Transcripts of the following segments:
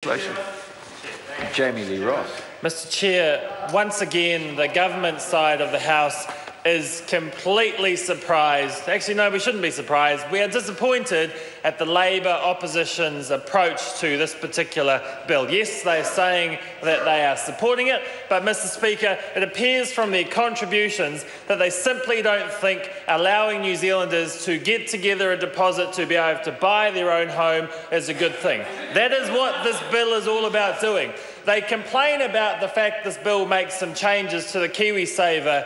Jami-Lee Ross. Mr Chair, once again the government side of the House is completely surprised. Actually, no, we shouldn't be surprised. We are disappointed at the Labour opposition's approach to this particular bill. Yes, they are saying that they are supporting it, but, Mr Speaker, it appears from their contributions that they simply don't think allowing New Zealanders to get together a deposit to be able to buy their own home is a good thing. That is what this bill is all about doing. They complain about the fact this bill makes some changes to the Kiwisaver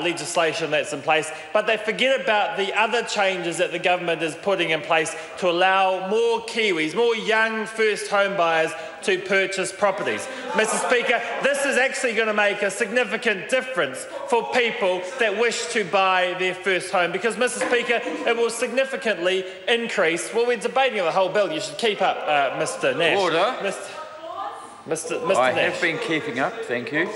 legislation that's in place, but they forget about the other changes that the government is putting in place to allow more Kiwis, more young first home buyers to purchase properties. Mr Speaker, this is actually going to make a significant difference for people that wish to buy their first home because, Mr Speaker, it will significantly increase. Well, we're debating the whole bill. You should keep up, Mr Nash. Order. Mr. I Nash. have been keeping up, thank you.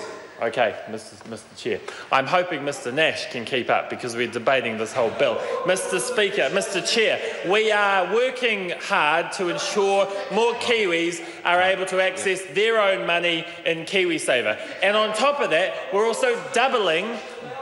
Okay, Mr Chair. I'm hoping Mr Nash can keep up because we're debating this whole bill. Mr Speaker, Mr Chair, we are working hard to ensure more Kiwis are able to access their own money in Kiwisaver. And on top of that, we're also doubling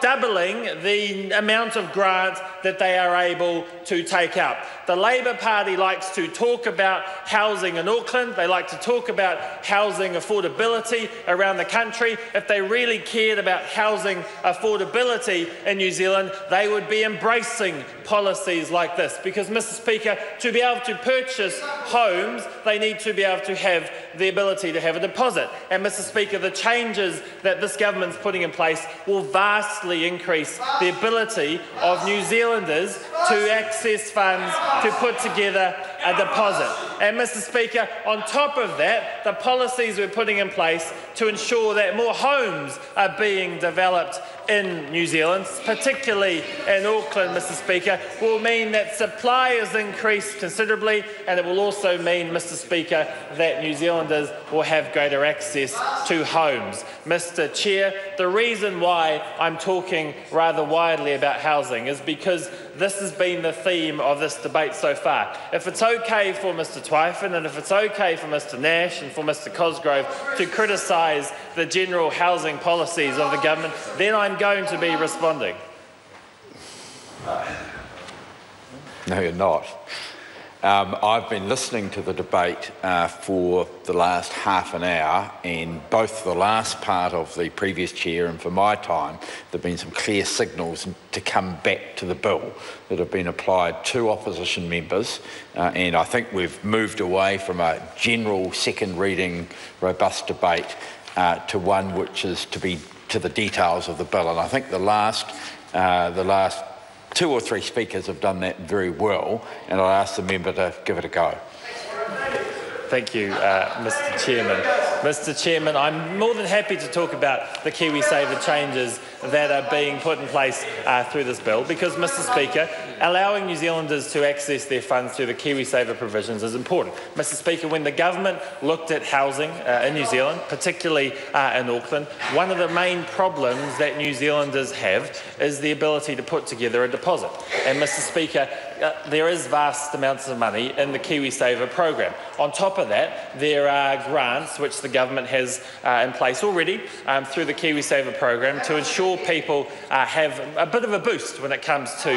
the amount of grant that they are able to take out. The Labour Party likes to talk about housing in Auckland. They like to talk about housing affordability around the country. If they really cared about housing affordability in New Zealand, they would be embracing policies like this. Because, Mr Speaker, to be able to purchase homes, they need to be able to have the ability to have a deposit. And, Mr Speaker, the changes that this government's putting in place will vastly increase the ability of New Zealanders to access funds to put together a deposit. And, Mr Speaker, on top of that, the policies we're putting in place to ensure that more homes are being developed in New Zealand, particularly in Auckland, Mr Speaker, will mean that supply is increased considerably, and it will also mean, Mr Speaker, that New Zealanders will have greater access to homes. Mr Chair, the reason why I'm talking rather widely about housing is because this has been the theme of this debate so far. If it's okay for Mr Twyford and if it's okay for Mr Nash and for Mr Cosgrove to criticise the general housing policies of the government, then I'm going to be responding. No, you're not. I've been listening to the debate for the last half an hour, and both the last part of the previous chair and for my time, there have been some clear signals to come back to the bill that have been applied to opposition members, and I think we've moved away from a general second reading robust debate to one which is to be to the details of the bill, and I think the last two or three speakers have done that very well, and I'll ask the member to give it a go. Thank you, Mr Chairman. Mr Chairman, I'm more than happy to talk about the Kiwisaver changes that are being put in place through this bill because, Mr Speaker, allowing New Zealanders to access their funds through the Kiwisaver provisions is important. Mr Speaker, when the government looked at housing in New Zealand, particularly in Auckland, one of the main problems that New Zealanders have is the ability to put together a deposit. And, Mr Speaker, there is vast amounts of money in the Kiwisaver program. On top of that, there are grants which the government has in place already through the Kiwisaver program to ensure people have a bit of a boost when it comes to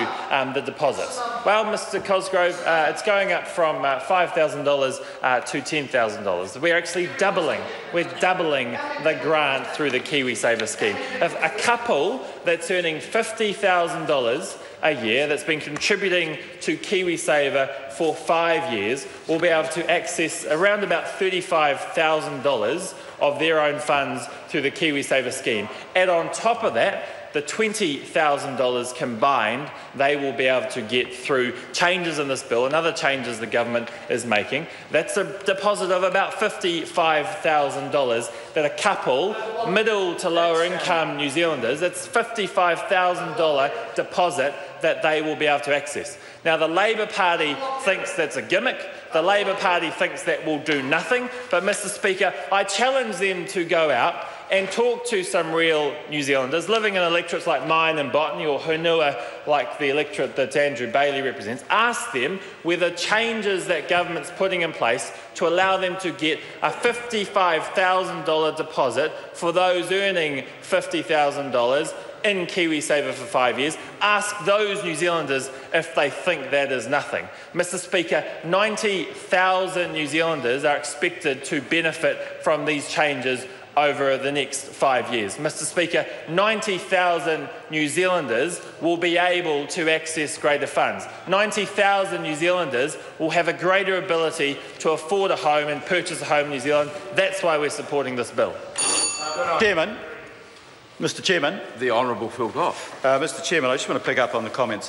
the deposits. Well, Mr Cosgrove, it's going up from $5,000 to $10,000. We're actually doubling the grant through the Kiwisaver scheme. If a couple that's earning $50,000 a year that's been contributing to Kiwisaver for 5 years will be able to access around about $35,000 of their own funds through the Kiwisaver scheme. And on top of that, the $20,000 combined they will be able to get through changes in this bill and other changes the government is making. That's a deposit of about $55,000 that a couple, middle to lower income New Zealanders, it's $55,000 deposit that they will be able to access. Now, the Labour Party thinks that's a gimmick. The Labour Party thinks that will do nothing. But, Mr Speaker, I challenge them to go out and talk to some real New Zealanders living in electorates like mine and Botany, or Hunua, like the electorate that Andrew Bailey represents. Ask them whether changes that government's putting in place to allow them to get a $55,000 deposit for those earning $50,000 in Kiwisaver for 5 years. Ask those New Zealanders if they think that is nothing. Mr. Speaker, 90,000 New Zealanders are expected to benefit from these changes over the next 5 years. Mr. Speaker, 90,000 New Zealanders will be able to access greater funds. 90,000 New Zealanders will have a greater ability to afford a home and purchase a home in New Zealand. That's why we're supporting this bill. Chairman. Mr. Chairman. The Honourable Phil Goff. Mr. Chairman, I just want to pick up on the comments